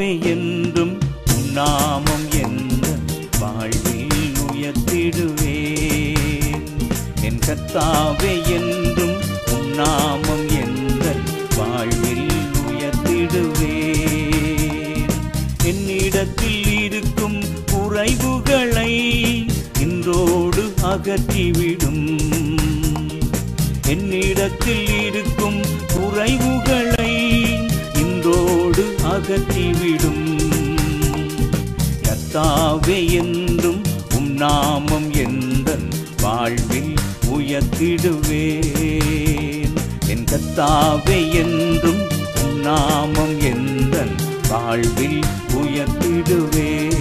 கர்த்தாவே என்றும் உம் நாமம் எந்தன் வாழ்வில் உயர்த்திடுவேன். என் கர்த்தாவே என்றும் உம் நாமம் எந்தன் வாழ்வில் உயர்த்திடுவேன். என்னிடத்தில் இருக்கும் குறைவுகளை இன்றோடு அகற்றிவிடும். என்னிடத்தில் இருக்கும் குறைவுகளை இன்றோடு அகற்றிவிடும். கர்த்தாவே என்றும் உம் நாமம் எந்தன் வாழ்வில் உயர்த்திடுவேன். என் கர்த்தாவே என்றும் உம் நாமம் எந்தன் வாழ்வில் உயர்த்திடுவேன்.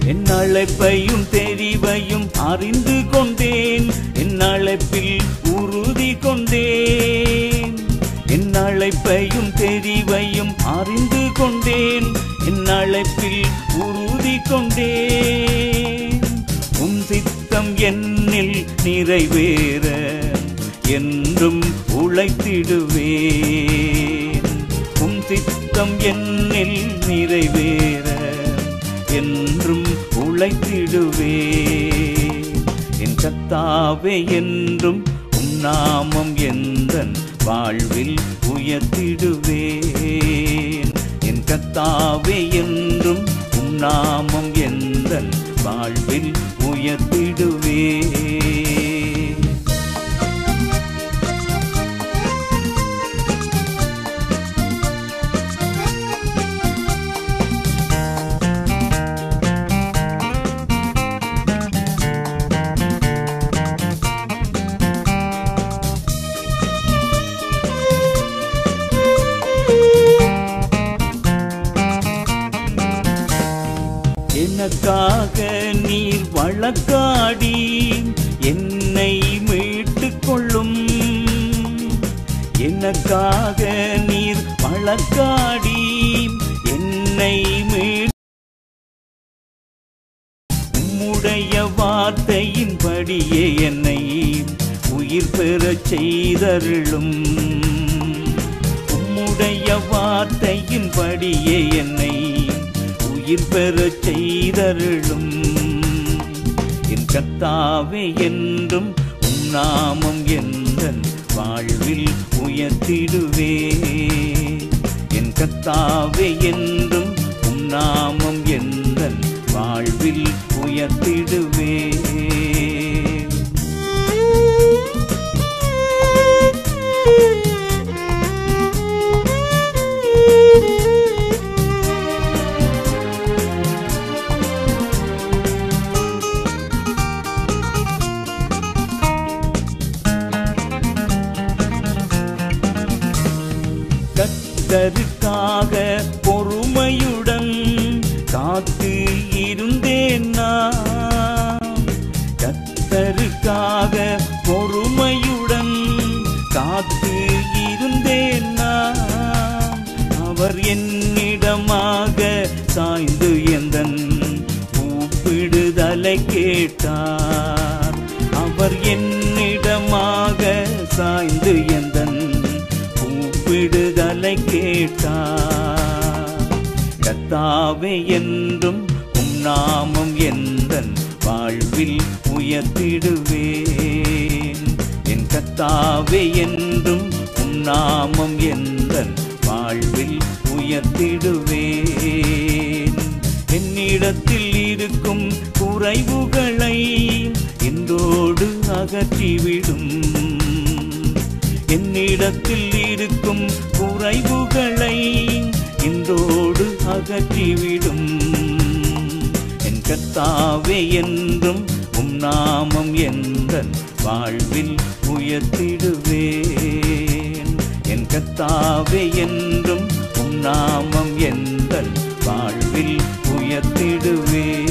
என் அழைப்பையும் தெரிவையும் அறிந்து கொண்டேன். என் அழைப்பில் உறுதி கொண்டேன். என் அழைப்பையும் தெரிவையும் அறிந்து கொண்டேன். என் அழைப்பில் உறுதி கொண்டேன். உம் சித்தம் என்னில் நிறைவேற என்றும் உழைத்திடுவேன். உம் சித்தம் என்னில் நிறைவேற என்றும் உழைத்திடுவேன். என் கர்த்தாவே என்றும் உம் நாமம் எந்தன் வாழ்வில் உயர்த்திடுவேன். என் கர்த்தாவே என்றும் உம் நாமம் எந்தன் வாழ்வில் உயர்த்திடுவேன். எனக்காக நீர் வழக்காடி என்னை மீட்டுக் கொள்ளும். எனக்காக நீர் வழக்காடி என்னை உம்முடைய வார்த்தையின்படியே என்னை உயிர் பெறச் செய்தருளும். உம்முடைய வார்த்தையின்படியே என்னை உயிர் பெறச் செய்தருளும். என் கர்த்தாவே என்றும் உம் நாமம் எந்தன் வாழ்வில் உயர்த்திடுவேன். என் கர்த்தாவே என்றும் உம் நாமம் எந்தன் வாழ்வில் உயர்த்திடுவேன். கர்த்தருக்காக பொறுமையுடன் காத்து இருந்தேன் நான். கர்த்தருக்காக பொறுமையுடன் காத்து இருந்தேன் நான். அவர் என்னிடமாக சாய்ந்து எந்தன் கூப்பிடுதலை கேட்டார். அவர் என்னிடமாக சாய்ந்து எந்தன் விடுதலை கேட்டார். கர்த்தாவே என்றும் உம் நாமம் எந்தன் வாழ்வில் உயர்த்திடுவேன். என் கர்த்தாவே என்றும் உம் நாமம் எந்தன் வாழ்வில் உயர்த்திடுவேன். என்னிடத்தில் இருக்கும் குறைவுகளை இன்றோடு அகற்றிவிடும். என்னிடத்தில் இருக்கும் குறைவுகளை இன்றோடு அகற்றிவிடும். என் கர்த்தாவே என்றும் உம் நாமம் எந்தன் வாழ்வில் உயர்த்திடுவேன். என் கர்த்தாவே என்றும் உம் நாமம் எந்தன் வாழ்வில் உயர்த்திடுவேன்.